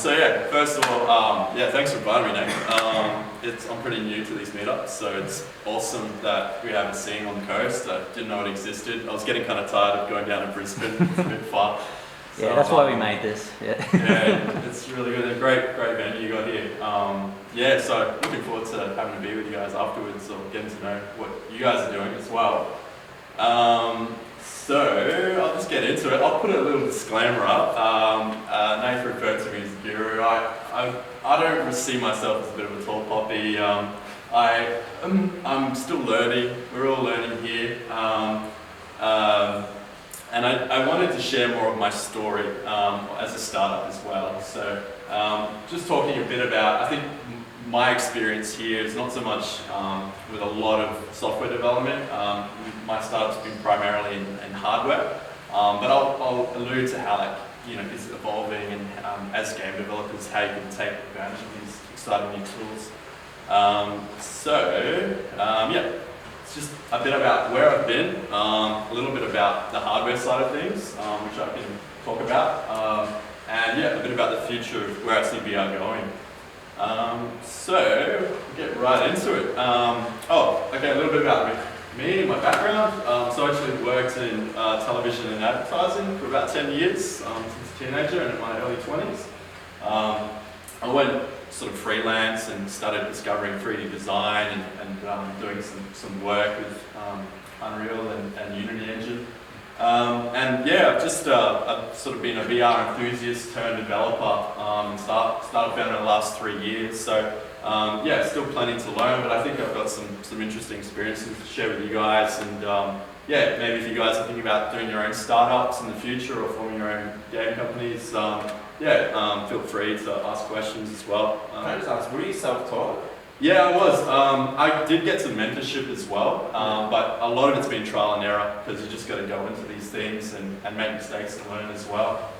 So yeah, first of all, yeah, thanks for inviting me, Nate. I'm pretty new to these meetups, so it's awesome that we have a scene on the coast. I didn't know it existed. I was getting kind of tired of going down to Brisbane. It's a bit far. So, yeah, that's why we made this. Yeah, yeah, it's really good. A great venue you got here. Yeah, so looking forward to having a beer with you guys afterwards, or getting to know what you guys are doing as well. So I'll just get into it. I'll put a little disclaimer up. Nate referred to me as a guru. I don't see myself as a bit of a tall poppy. I'm still learning. We're all learning here. And I wanted to share more of my story as a startup as well. So just talking a bit about, I think my experience here is not so much with a lot of software development. My startup's been primarily in hardware, but I'll allude to how that is evolving, and as game developers, how you can take advantage of these exciting new tools. Yeah, it's just a bit about where I've been, a little bit about the hardware side of things, which I can talk about, and yeah, a bit about the future of where I see VR going. So, we'll get right into it. Okay, a little bit about me and my background. So I actually worked in television and advertising for about 10 years, since a teenager and in my early 20s. I went sort of freelance and started discovering 3D design and doing some work with Unreal and Unity Engine. And yeah, I've sort of been a VR enthusiast turned developer and started founding in the last 3 years. So yeah, still plenty to learn, but I think I've got some interesting experiences to share with you guys. And yeah, maybe if you guys are thinking about doing your own startups in the future or forming your own game companies, feel free to ask questions as well. Can I just ask, were you self-taught? Yeah, I was. I did get some mentorship as well, but a lot of it's been trial and error, because you just got to go into these things and make mistakes and learn as well.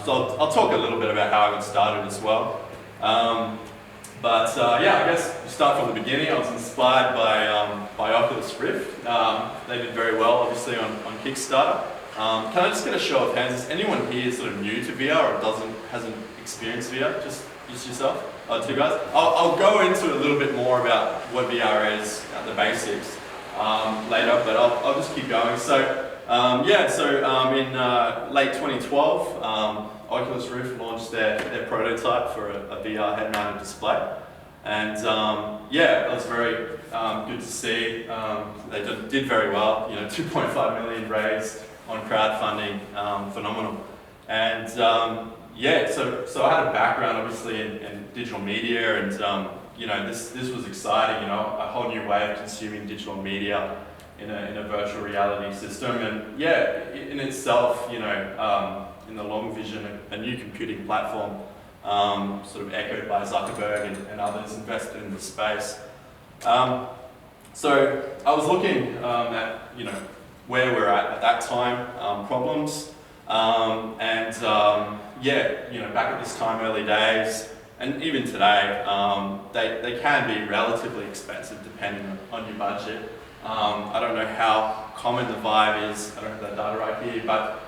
So I'll talk a little bit about how I got started as well. Yeah, I guess to start from the beginning, I was inspired by Oculus Rift. They did very well, obviously, on Kickstarter. Can I just get a show of hands? Is anyone here sort of new to VR or hasn't experienced VR? Just yourself? Two guys? I'll go into a little bit more about what VR is, the basics, later, but I'll just keep going. So, in late 2012, Oculus Rift launched their prototype for a VR head-mounted display. And yeah, it was very good to see. They did very well, 2.5 million raised on crowdfunding, phenomenal. And yeah, so I had a background obviously in digital media, and this was exciting, a whole new way of consuming digital media in a virtual reality system. And yeah, in itself, in the long vision, a new computing platform, sort of echoed by Zuckerberg and others invested in the space. So I was looking at where we're at that time, problems, back at this time, early days, and even today, they can be relatively expensive depending on your budget. I don't know how common the Vive is, I don't have that data right here, but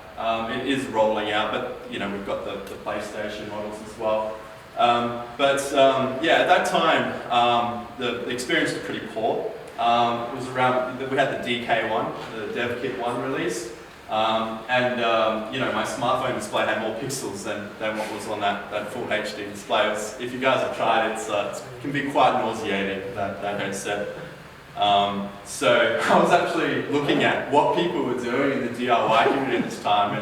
it is rolling out, but we've got the PlayStation models as well. Yeah, at that time, the experience was pretty poor. It was around, we had the DK1, the Dev Kit 1 release, my smartphone display had more pixels than what was on that full HD display. If you guys have tried it, it can be quite nauseating, that headset. So I was actually looking at what people were doing in the DIY community at this time,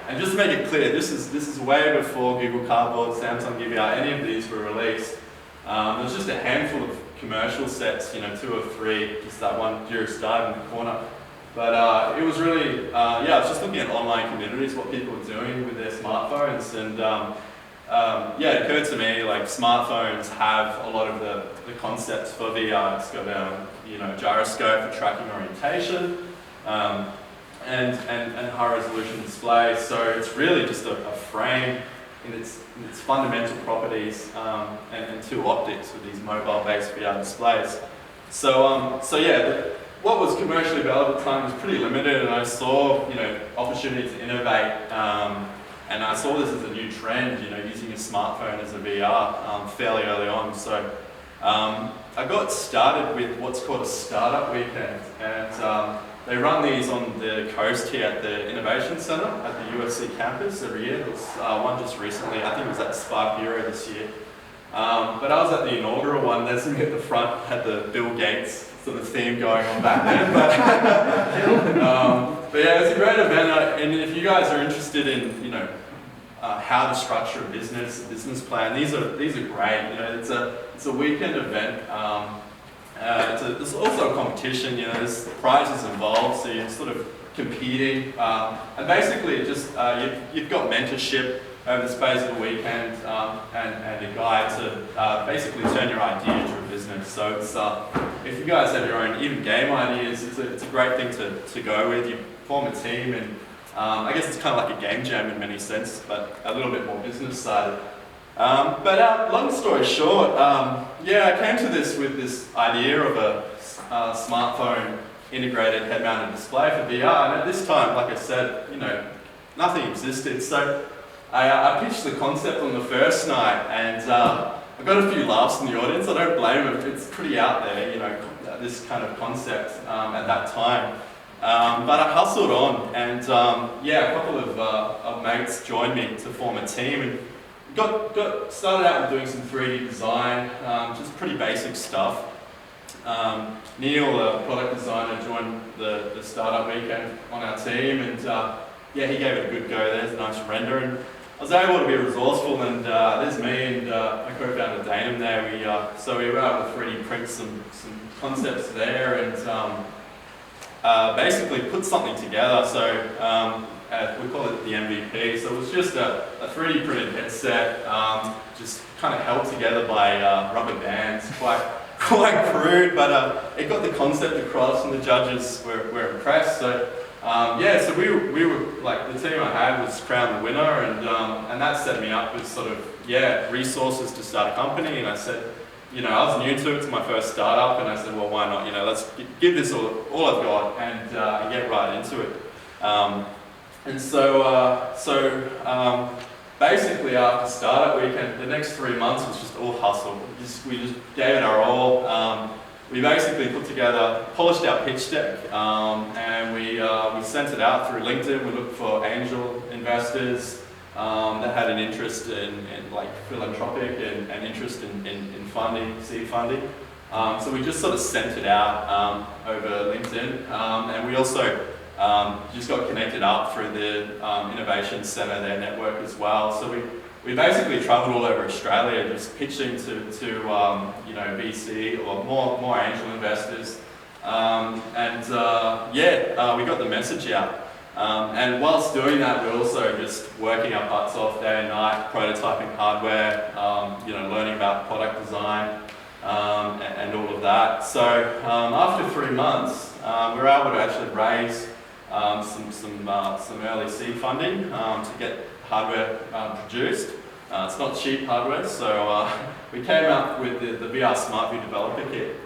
and just to make it clear, this is way before Google Cardboard, Samsung VR, any of these were released. There was just a handful of commercial sets, 2 or 3, just that one Durus dive in the corner. But it was really, I was just looking at online communities, what people were doing with their smartphones, and it occurred to me, like, smartphones have a lot of the concepts for VR. It's got gyroscope for tracking orientation, and high resolution display. So it's really just a frame in its fundamental properties, and 2 optics with these mobile-based VR displays. So what was commercially available at the time was pretty limited, and I saw opportunity to innovate and I saw this as a new trend, you know, using a smartphone as a VR fairly early on. So I got started with what's called a startup weekend, and they run these on the coast here at the Innovation Centre at the UFC campus every year. There was one just recently, I think it was at Spark Euro this year. But I was at the inaugural one. There's me at the front, had the Bill Gates sort of theme going on back then. But yeah, it's a great event, and if you guys are interested in, you know, how to structure a business plan, these are great. You know, it's a weekend event. There's also a competition. You know, there's prizes involved, so you're sort of competing, and basically just you've got mentorship over the space of a weekend, and a guide to basically turn your idea into a business. So it's, if you guys have your own even game ideas, it's a great thing to go with. You form a team, and I guess it's kind of like a game jam in many sense, but a little bit more business sided. But long story short, yeah, I came to this with this idea of a smartphone integrated head-mounted display for VR, and at this time, like I said, you know, nothing existed. So I pitched the concept on the first night, and I got a few laughs in the audience. I don't blame them. It's pretty out there, you know, this kind of concept at that time. But I hustled on, and yeah, a couple of mates joined me to form a team, and got started out with doing some 3D design, just pretty basic stuff. Neil, the product designer, joined the startup weekend on our team, and yeah, he gave it a good go. There's a nice render, and I was able to be resourceful, and there's me and my co-founder Danum there. So we were able to 3D print some concepts there, and basically put something together. So we call it the MVP. So it was just a 3D printed headset, just kind of held together by rubber bands, quite crude, but it got the concept across, and the judges were impressed. So yeah, so we were like, the team I had was crowned the winner, and that set me up with sort of, yeah, resources to start a company. And I said, you know, I was new to it, it's my first startup, and I said, well, why not? You know, let's give this all I've got and get right into it. And so basically after startup weekend, the next 3 months was just all hustle. We just gave it our all. We basically put together, polished our pitch deck, and we sent it out through LinkedIn. We looked for angel investors that had an interest in like philanthropic and interest in funding, seed funding. So we just sort of sent it out over LinkedIn, and we also just got connected up through the Innovation Centre, their network as well. So we basically travelled all over Australia, just pitching to you know, VC or more angel investors, yeah, we got the message out. And whilst doing that, we're also just working our butts off day and night, prototyping hardware, you know, learning about product design, and all of that. So after 3 months, we were able to actually raise some early seed funding to get hardware produced. It's not cheap hardware, so we came up with the VR Smart View Developer Kit.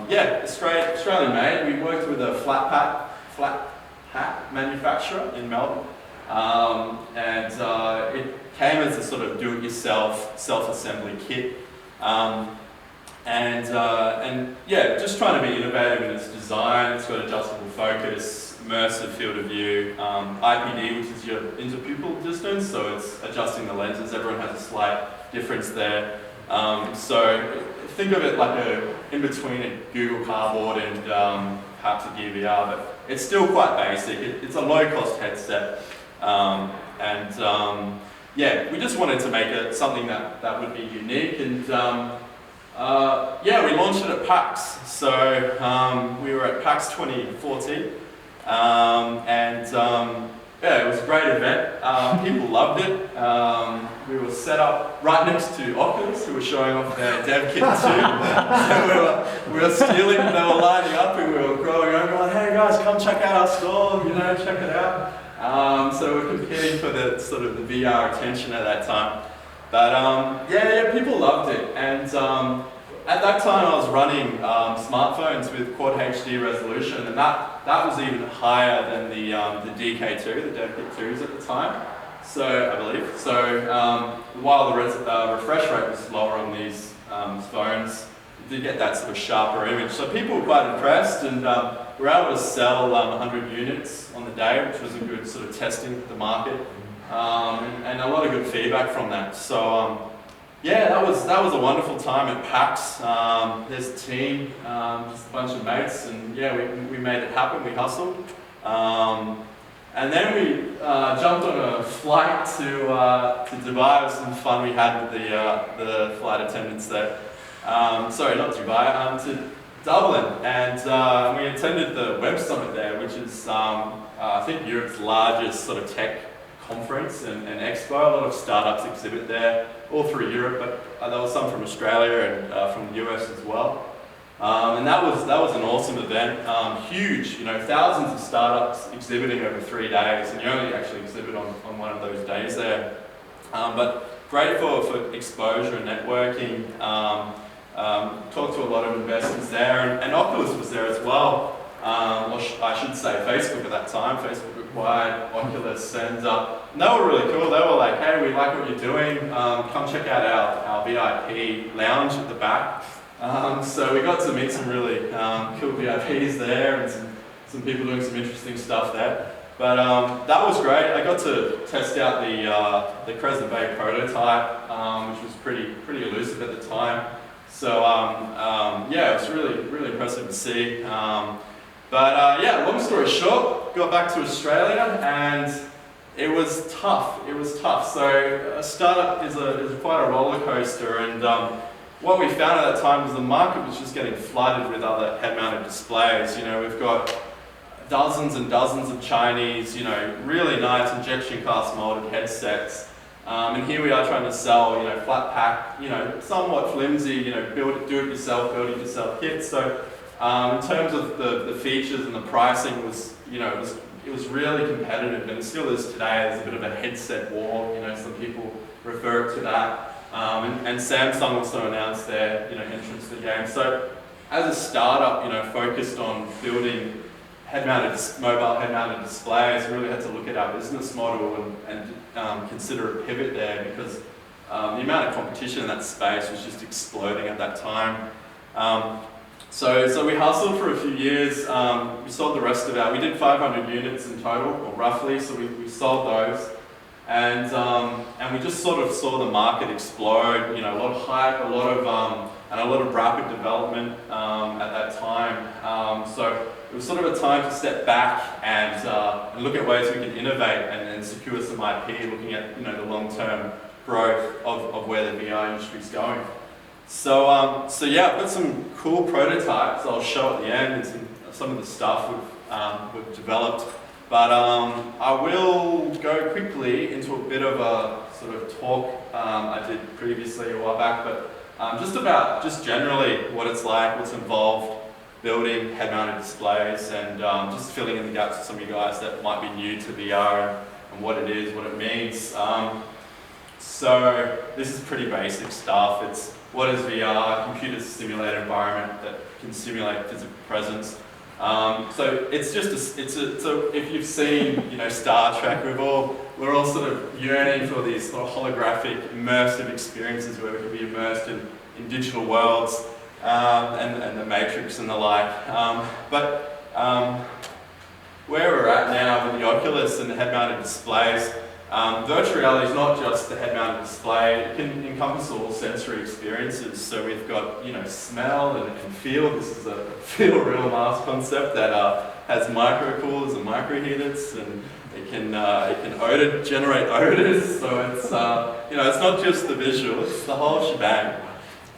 Yeah, Australian made. We worked with a flat hat manufacturer in Melbourne, and it came as a sort of do-it-yourself self-assembly kit. And yeah, just trying to be innovative in its design. It's got adjustable focus, immersive field of view, IPD, which is your interpupil distance, so it's adjusting the lenses. Everyone has a slight difference there. So think of it like in between a Google Cardboard and perhaps a Gear VR, but it's still quite basic. It's a low-cost headset, yeah, we just wanted to make it something that would be unique, and yeah, we launched it at PAX. So we were at PAX 2014, yeah, it was a great event. People loved it. We were set up right next to Oculus, who were showing off their dev kit too. So we were stealing, they were lining up, and we were growing over, like, hey guys, come check out our store, you know, check it out. So we're competing for the sort of the VR attention at that time. But yeah, people loved it, and at that time I was running smartphones with quad HD resolution, and that was even higher than the DK2, the DevKit 2s at the time. So I believe. So while the refresh rate was lower on these phones, you did get that sort of sharper image. So people were quite impressed, and we were able to sell 100 units on the day, which was a good sort of testing of the market, and a lot of good feedback from that. So yeah, that was a wonderful time at PAX. There's a team, just a bunch of mates, and yeah, we made it happen. We hustled. And then we jumped on a flight to Dubai. It was some fun we had with the flight attendants there. Sorry, not Dubai, to Dublin. And we attended the Web Summit there, which is, I think, Europe's largest sort of tech conference and expo. A lot of startups exhibit there, all through Europe, but there was some from Australia and from the US as well. And that was an awesome event, huge, thousands of startups exhibiting over 3 days, and you only actually exhibit on one of those days there. But great for exposure and networking. Talked to a lot of investors there, and Oculus was there as well. Or I should say Facebook at that time. Facebook acquired Oculus, and they were really cool. They were like, hey, we like what you're doing. Come check out our VIP lounge at the back. So we got to meet some really cool VIPs there, and some people doing some interesting stuff there. But that was great. I got to test out the Crescent Bay prototype, which was pretty elusive at the time. So yeah, it was really impressive to see. Yeah, long story short, got back to Australia, and it was tough. So a startup is quite a roller coaster, and what we found at that time was the market was just getting flooded with other head-mounted displays. We've got dozens and dozens of Chinese, really nice injection cast molded headsets. And here we are trying to sell, flat pack, somewhat flimsy, do-it-yourself, build-it-yourself kits. So in terms of the features and the pricing was, it was really competitive, and it still is today. There's a bit of a headset war, some people refer to that. And Samsung also announced their entrance to the game. So as a startup, focused on building mobile head-mounted displays, we really had to look at our business model and consider a pivot there, because the amount of competition in that space was just exploding at that time. So we hustled for a few years. We sold the rest of we did 500 units in total, or roughly, so we sold those. And we just sort of saw the market explode, a lot of hype, and a lot of rapid development at that time. So it was sort of a time to step back and look at ways we could innovate and secure some IP, looking at the long-term growth of where the VR industry is going. So yeah, I've got some cool prototypes I'll show at the end, and some of the stuff we've developed. But I will go quickly into a bit of a sort of talk I did previously a while back, but just generally what it's like, what's involved building head-mounted displays, and just filling in the gaps for some of you guys that might be new to VR and what it is, what it means. So this is pretty basic stuff. It's what is VR, computer simulated environment that can simulate physical presence. So it's just if you've seen Star Trek, we're all sort of yearning for these sort of holographic, immersive experiences where we can be immersed in digital worlds, and the Matrix and the like. But where we're at now with the Oculus and the head-mounted displays, virtual reality is not just the head-mounted display. It can encompass all sensory experiences. So we've got smell and feel. This is a feel real mask concept that has micro coolers and micro heaters, and it can generate odors. So it's it's not just the visual; it's the whole shebang.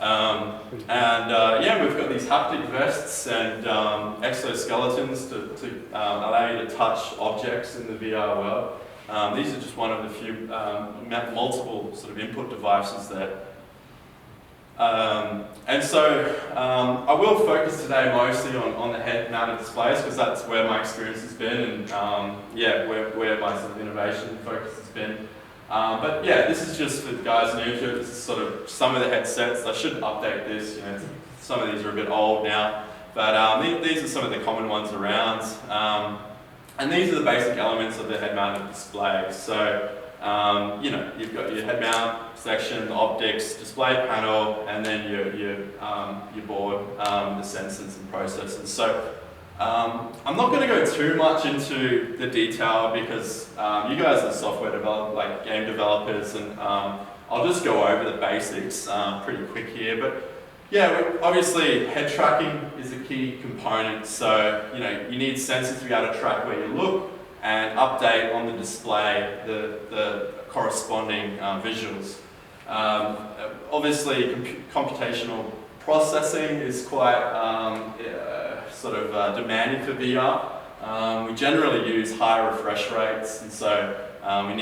Yeah, we've got these haptic vests and exoskeletons to allow you to touch objects in the VR world. These are just one of the few multiple sort of input devices there. And so I will focus today mostly on the head-mounted displays, because that's where my experience has been, and yeah, where my sort of innovation focus has been. But yeah, this is just for guys new to it. This is sort of some of the headsets. I should update this. It's some of these are a bit old now, but these are some of the common ones around. And these are the basic elements of the head-mounted display. So, you know, you've got your head-mount section, the optics, display panel, and then your board, the sensors and processors. So, I'm not going to go too much into the detail because you guys are software developers, like game developers, and I'll just go over the basics pretty quick here. But yeah, obviously head tracking is a key component. So you know you need sensors to be able to track where you look and update on the display the corresponding visuals. Obviously, computational processing is quite demanding for VR. We generally use high refresh rates, and so we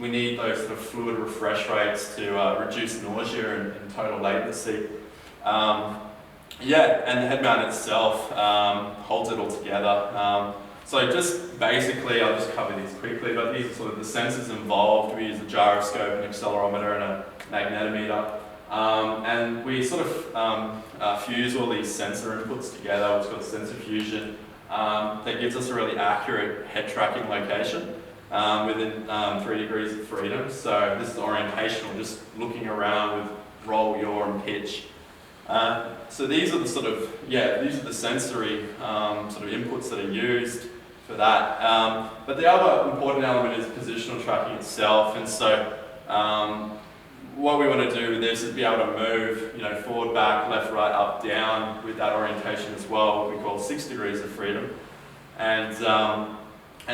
need those sort of fluid refresh rates to reduce nausea and total latency. Yeah, and the head mount itself holds it all together. So just basically, I'll just cover these quickly, but these are sort of the sensors involved. We use a gyroscope, an accelerometer, and a magnetometer. And we sort of fuse all these sensor inputs together, what's called sensor fusion. That gives us a really accurate head tracking location within 3 degrees of freedom. So this is orientational, just looking around with roll, yaw, and pitch. So these are the sort of, these are the sensory sort of inputs that are used for that. But the other important element is positional tracking itself. And so what we want to do with this is be able to move, you know, forward, back, left, right, up, down with that orientation as well, what we call 6 degrees of freedom. And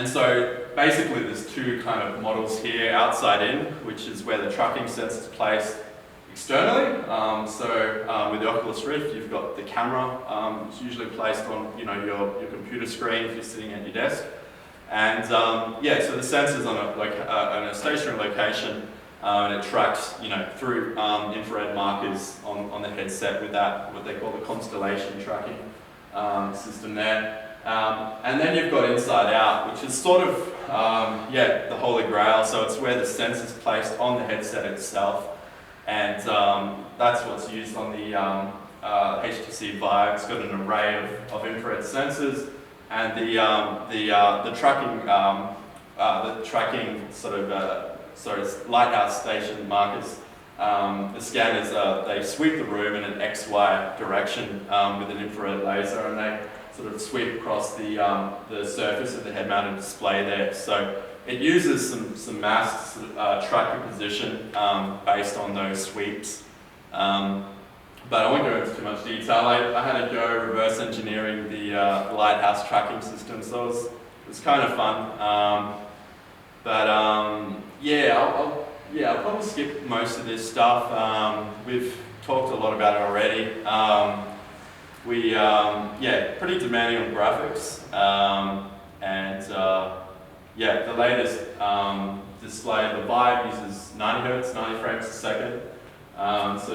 so basically there's two kind of models here, outside in, which is where the tracking sensor is placed externally. With the Oculus Rift, you've got the camera. It's usually placed on, you know, your computer screen if you're sitting at your desk. And so the sensor's on a stationary location. And it tracks, you know, through infrared markers on the headset with that, what they call the constellation tracking system there. And then you've got inside out, which is sort of, the holy grail. So it's where the sensor's placed on the headset itself. And that's what's used on the HTC Vive. It's got an array of infrared sensors. And the tracking sort of, it's lighthouse station markers. The scanners, they sweep the room in an XY direction with an infrared laser, and they sort of sweep across the surface of the head-mounted display there. So it uses some mass to track your position based on those sweeps. But I won't go into too much detail. I had to go reverse engineering the lighthouse tracking system, so it was kind of fun. I'll probably skip most of this stuff. We've talked a lot about it already. Pretty demanding on graphics. The latest display, the Vive uses 90 Hz, 90 frames a second. So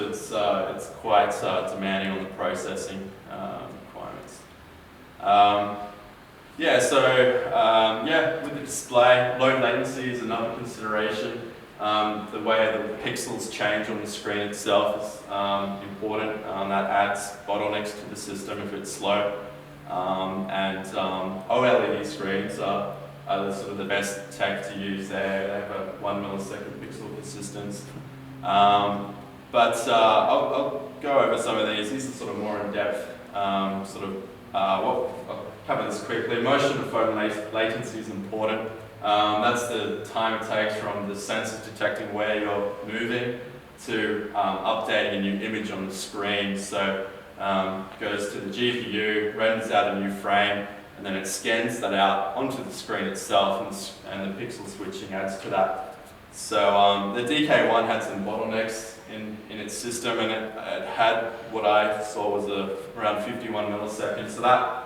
it's quite demanding on the processing requirements. With the display, low latency is another consideration. The way the pixels change on the screen itself is important. That adds bottlenecks to the system if it's slow. OLED screens are sort of the best tech to use there. They have a 1 millisecond pixel persistence. I'll go over some of these. These are sort of more in-depth, I'll cover this quickly. Motion to phone latency is important. That's the time it takes from the sensors detecting where you're moving to updating a new image on the screen. So it goes to the GPU, renders out a new frame, and then it scans that out onto the screen itself, and the pixel switching adds to that. So the DK1 had some bottlenecks in its system, and it had what I saw was around 51 milliseconds. So that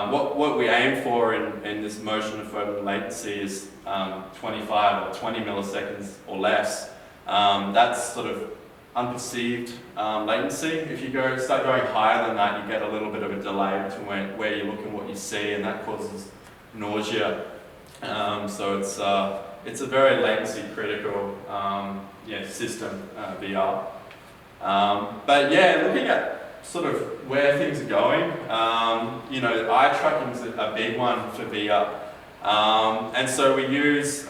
what we aim for in this motion of phone latency is 25 or 20 milliseconds or less. That's sort of unperceived latency. If you start going higher than that, you get a little bit of a delay between where you look and what you see, and that causes nausea. So it's a very latency critical system, VR. Looking at sort of where things are going. You know, eye tracking is a big one for VR. And so we use,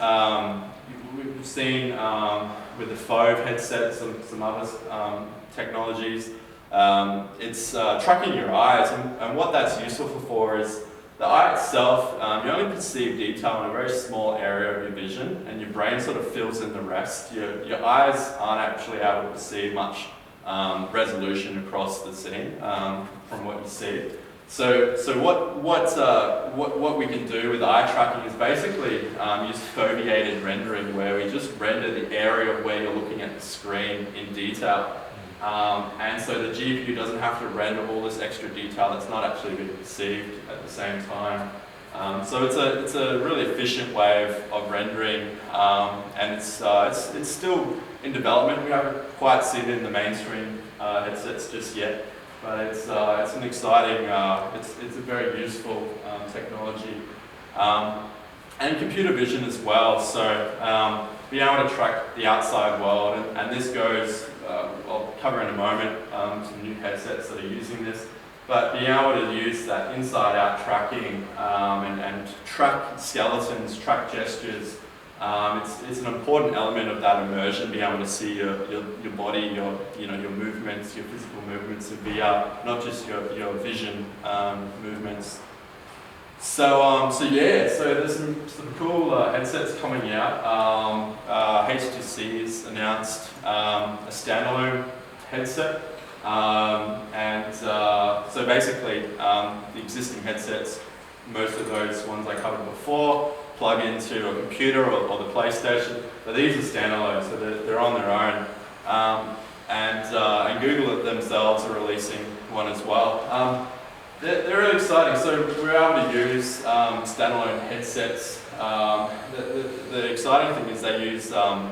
we've seen with the Fove headset, some other technologies, it's tracking your eyes, and what that's useful for is the eye itself, you only perceive detail in a very small area of your vision, and your brain sort of fills in the rest. Your eyes aren't actually able to perceive much resolution across the scene from what you see. So what we can do with eye tracking is basically use foveated rendering, where we just render the area where you're looking at the screen in detail. And so the GPU doesn't have to render all this extra detail that's not actually being perceived at the same time. So it's a really efficient way of rendering, and it's still in development. We haven't quite seen it in the mainstream headsets just yet, but it's an exciting, it's a very useful technology, and computer vision as well. So being able to track the outside world, and this goes. I'll cover in a moment some new headsets that are using this, but being able to use that inside-out tracking and track skeletons, track gestures, it's an important element of that immersion. Being able to see your body, your movements, your physical movements in VR, not just your vision movements. So there's some cool headsets coming out. HTC has announced a standalone headset, and so basically the existing headsets, most of those ones I covered before, plug into a computer or the PlayStation, but these are standalone, so they're on their own. And Google themselves are releasing one as well. They're really exciting. So we're able to use standalone headsets. The exciting thing is they use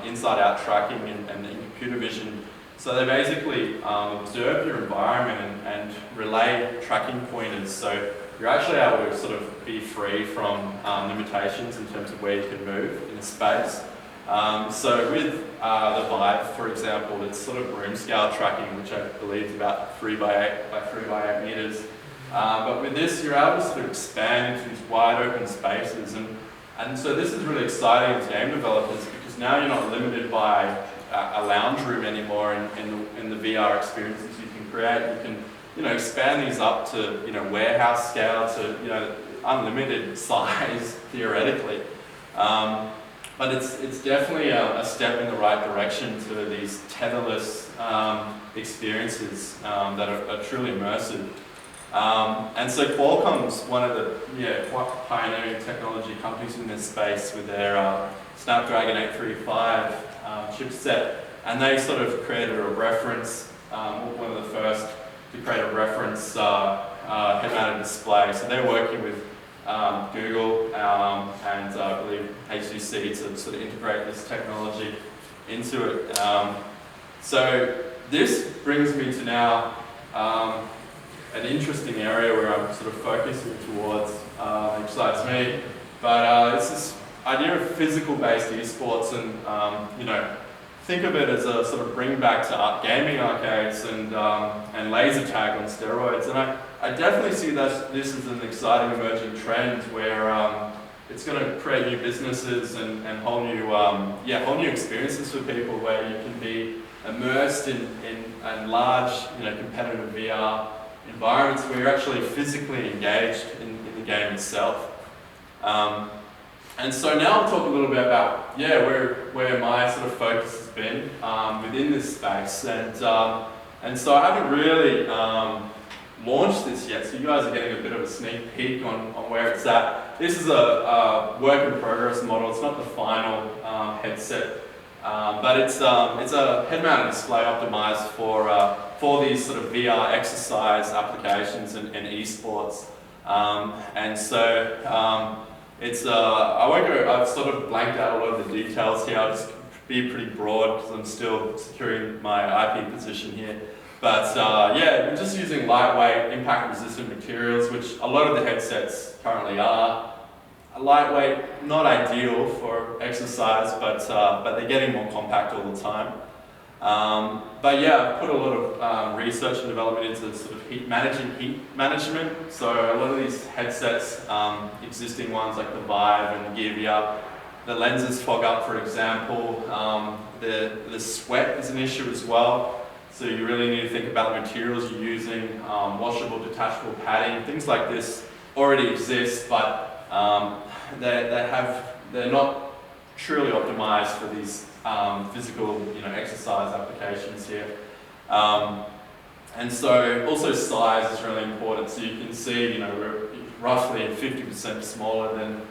inside-out tracking and computer vision. So they basically observe your environment and relay tracking pointers. So you're actually able to sort of be free from limitations in terms of where you can move in space. So with the Vive, for example, it's sort of room scale tracking, which I believe is about 3 by 8 by 3 by 8 meters. But with this, you're able to sort of expand into these wide open spaces, and so this is really exciting to game developers, because now you're not limited by a lounge room anymore in the VR experiences you can create. You can expand these up to warehouse scale, to unlimited size theoretically. But it's definitely a step in the right direction to these tetherless experiences that are truly immersive. And so Qualcomm's one of the pioneering technology companies in this space with their Snapdragon 835 chipset, and they sort of created a reference, one of the first to create a reference head-mounted display. So they're working with Google and I believe HTC to sort of integrate this technology into it. So this brings me to now an interesting area where I'm sort of focusing towards, excites me, but it's this idea of physical-based esports, and think of it as a sort of bring back to gaming arcades and laser tag on steroids. And I definitely see this as an exciting emerging trend where it's going to create new businesses and whole new experiences for people, where you can be immersed in large competitive VR environments where you're actually physically engaged in the game itself. And so now I'll talk a little bit about where my sort of focus has been within this space, and so I haven't really launched this yet, so you guys are getting a bit of a sneak peek on where it's at. This is a work in progress model. It's not the final headset, but it's a head-mounted display optimized for these sort of VR exercise applications and esports. And so it's I've sort of blanked out a lot of the details here. I'll just be pretty broad because I'm still securing my IP position here. But we're just using lightweight, impact-resistant materials, which a lot of the headsets currently are. Lightweight, not ideal for exercise, but they're getting more compact all the time. But yeah, I've put a lot of research and development into sort of heat management. So a lot of these headsets, existing ones like the Vive and the Gear VR, the lenses fog up, for example. The sweat is an issue as well. So you really need to think about the materials you're using, washable, detachable padding, things like this already exist, but they're not truly optimized for these physical, exercise applications here. And so also size is really important. So you can see, we're roughly 50% smaller than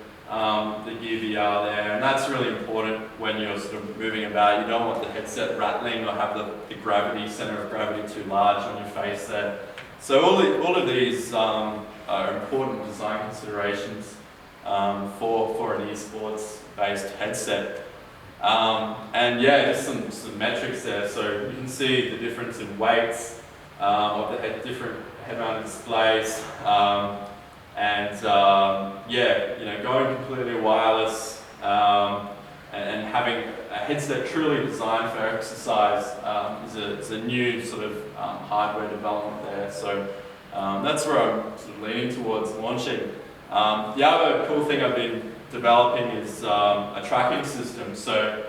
the Gear VR there, and that's really important when you're sort of moving about. You don't want the headset rattling or have the gravity, center of gravity too large on your face there. So all of these are important design considerations for an esports based headset. And yeah, just some metrics there. So you can see the difference in weights of the different head-mounted displays. Yeah, going completely wireless and having a headset truly designed for exercise is a new sort of hardware development there. So that's where I'm sort of leaning towards launching. The other cool thing I've been developing is a tracking system. So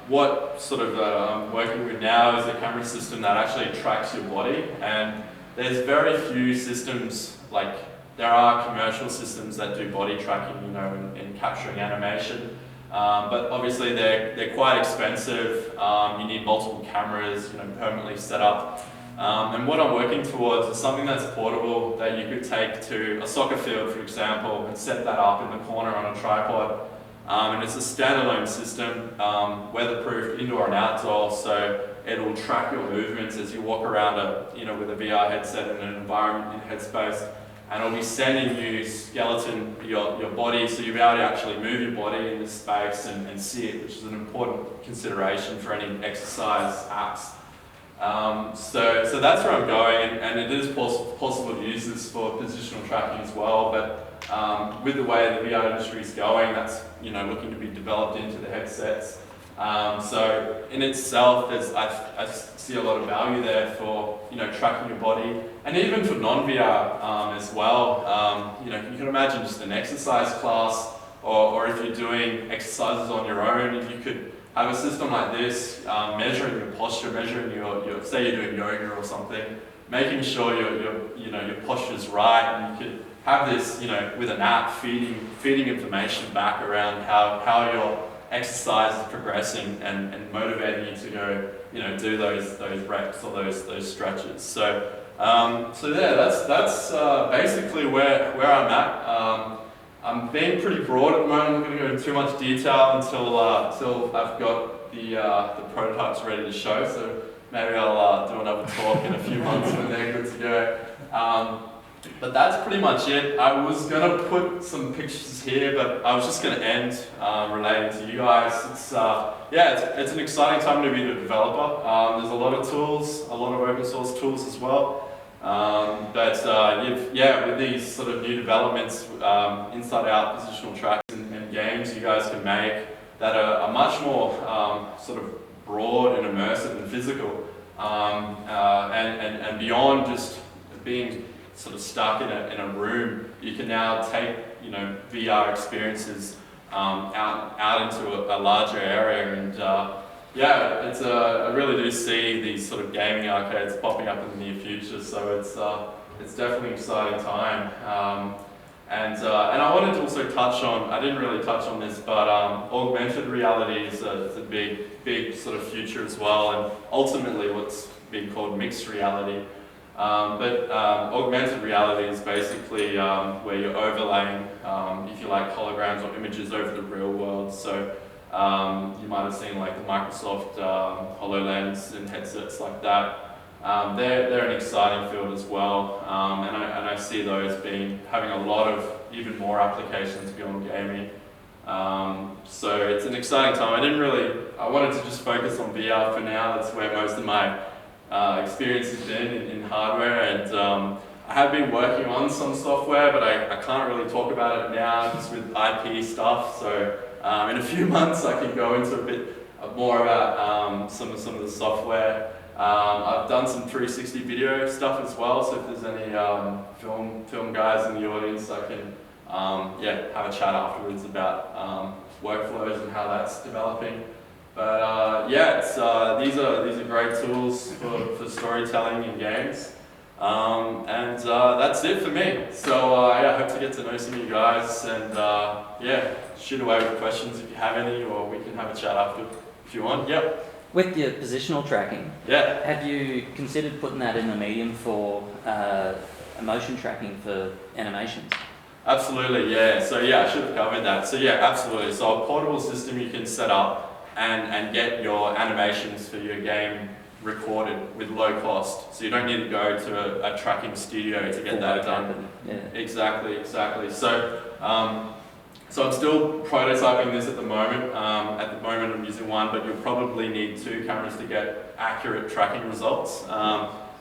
what sort of I'm working with now is a camera system that actually tracks your body, and there's very few systems like. There are commercial systems that do body tracking, and capturing animation, but obviously they're quite expensive. You need multiple cameras, permanently set up. And what I'm working towards is something that's portable that you could take to a soccer field, for example, and set that up in the corner on a tripod. And it's a standalone system, weatherproof, indoor and outdoor, so it'll track your movements as you walk around with a VR headset in an environment in Headspace. And it'll be sending you skeleton, your body, so you'll be able to actually move your body in this space and see it, which is an important consideration for any exercise apps. So that's where I'm going, and it is possible to use this for positional tracking as well, but with the way the VR industry is going, that's looking to be developed into the headsets. So in itself, I see a lot of value there for tracking your body, and even for non-VR as well. You can imagine just an exercise class, or if you're doing exercises on your own, if you could have a system like this, measuring your posture, measuring your say you're doing yoga or something, making sure your posture's right, and you could have this with an app feeding information back around how your exercise is progressing and motivating you to go, do those reps or those stretches. So yeah, that's basically where I'm at. I'm being pretty broad at the moment. I'm not going to go into too much detail until I've got the prototypes ready to show. So maybe I'll do another talk in a few months when they're good to go. But that's pretty much it. I was going to put some pictures here, but I was just going to end relating to you guys. It's an exciting time to be a developer. There's a lot of tools, a lot of open source tools as well. With these sort of new developments, inside out positional tracks and games you guys can make that are much more sort of broad and immersive and physical, and beyond just being sort of stuck in a room, you can now take VR experiences out into a larger area, and I really do see these sort of gaming arcades popping up in the near future. So it's definitely an exciting time. And I wanted to also touch on, I didn't really touch on this, but augmented reality is a big sort of future as well, and ultimately what's being called mixed reality. But augmented reality is basically where you're overlaying, if you like, holograms or images over the real world. So you might have seen like the Microsoft HoloLens and headsets like that. They're an exciting field as well, and I see those having a lot of even more applications beyond gaming. So it's an exciting time. I wanted to just focus on VR for now. That's where most of my experience has been in hardware, and I have been working on some software, but I can't really talk about it now just with IP stuff. So in a few months I can go into a bit more about some of the software. I've done some 360 video stuff as well, so if there's any film guys in the audience, I can have a chat afterwards about workflows and how that's developing. But these are great tools for storytelling in games. That's it for me. So I hope to get to know some of you guys, and shoot away with questions if you have any, or we can have a chat after if you want. Yep. With your positional tracking, have you considered putting that in the medium for motion tracking for animations? Absolutely, yeah. So I should have covered that. So absolutely. So a portable system you can set up and get your animations for your game recorded with low cost. So you don't need to go to a tracking studio to get that done. Yeah. Exactly. So so I'm still prototyping this at the moment. At the moment I'm using one, but you'll probably need 2 cameras to get accurate tracking results.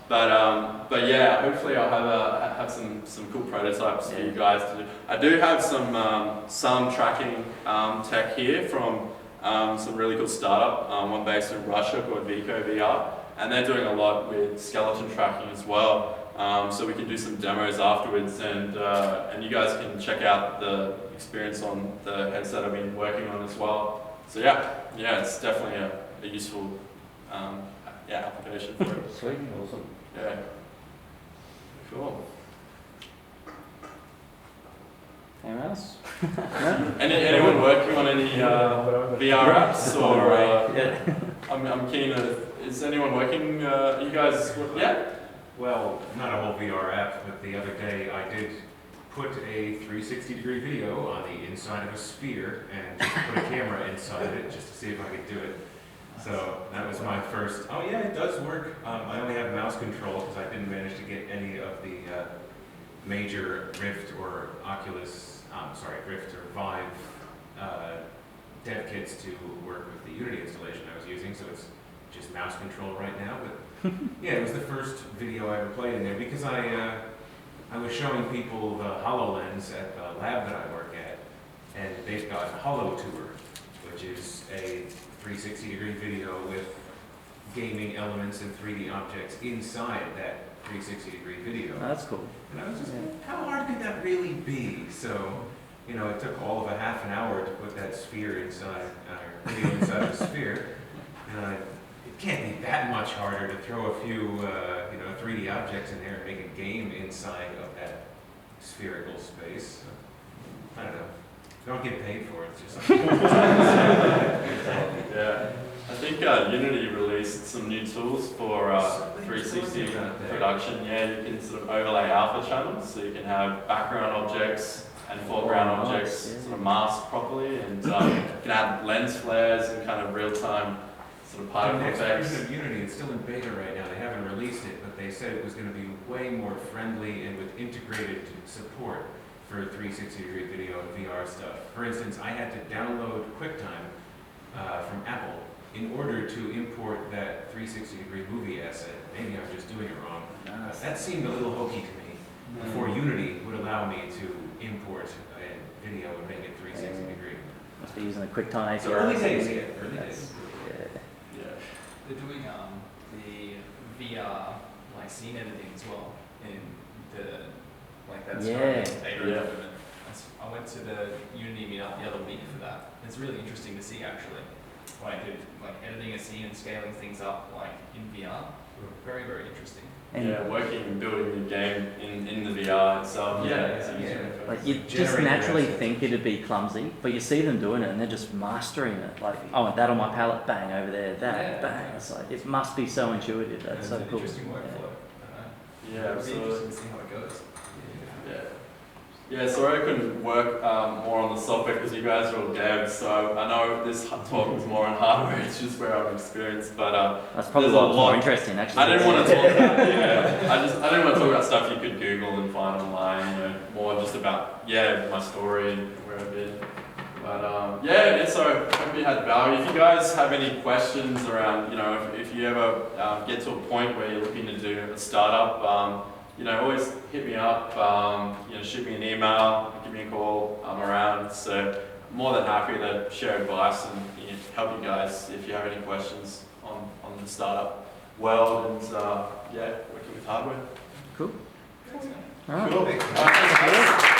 Hopefully I'll have some cool prototypes for you guys to do. I do have some tracking tech here from some really cool startup, one based in Russia called Vico VR, and they're doing a lot with skeleton tracking as well. So we can do some demos afterwards, and you guys can check out the experience on the headset I've been working on as well. So it's definitely a useful application for it. Sweet, awesome. Yeah. Cool. Anyone else? Anyone working on any VR apps or? I'm keen to. Is anyone working? You guys? Yeah. Well, not a whole VR app, but the other day I did put a 360-degree video on the inside of a sphere and just put a camera inside it just to see if I could do it. So that was my first. Oh yeah, it does work. I only have mouse control because I didn't manage to get any of the major Rift or Rift or Vive dev kits to work with the Unity installation I was using. So it's just mouse control right now. But yeah, it was the first video I ever played in there because I was showing people the HoloLens at the lab that I work at, and they've got HoloTour, which is a 360-degree video with gaming elements and 3D objects inside that 360-degree video. Oh, that's cool. And I was just like, how hard could that really be? So, it took all of a half an hour to put that sphere inside, video inside the sphere. And it can't be that much harder to throw a few, 3D objects in there and make a game inside of that spherical space. So, I don't know. Don't get paid for it. It's just. I think Unity released some new tools for 360 production. Yeah, you can sort of overlay alpha channels, so you can have background objects and foreground objects sort of masked properly, and you can add lens flares and kind of real-time sort of particle effects. Version of Unity, it's still in beta right now. They haven't released it, but they said it was going to be way more friendly and with integrated support for 360-degree video and VR stuff. For instance, I had to download QuickTime from Apple in order to import that 360-degree movie asset. Maybe I'm just doing it wrong. That seemed a little hokey to me. Before Unity would allow me to import a video and make it 360 degree. Must be using the QuickTime API. So early days, early days. Yeah. They're doing the VR scene editing as well in the that's beta development. I went to the Unity meetup the other week for that. It's really interesting to see actually. When I did editing a scene and scaling things up in VR. Very, very interesting. And building the game in the VR itself. You just naturally think it'd be clumsy, but you see them doing it and they're just mastering it. I want that on my palette, bang, over there, bang. It's it must be so intuitive. That's so cool. Interesting workflow. It'll be interesting to see how it goes. Yeah, sorry I couldn't work more on the software because you guys are all devs, so I know this talk was more on hardware, it's just where I'm experienced, but that's probably a lot more interesting actually. I didn't want to talk about, I didn't want to talk about stuff you could Google and find online, more just about, my story and where I've been. But so I hope you had value. If you guys have any questions around, if you ever get to a point where you're looking to do a startup, always hit me up, shoot me an email, give me a call, I'm around. So, more than happy to share advice and help you guys if you have any questions on the startup world and working with hardware. Cool. Thanks, man. All right. Cool. All right, thanks, guys.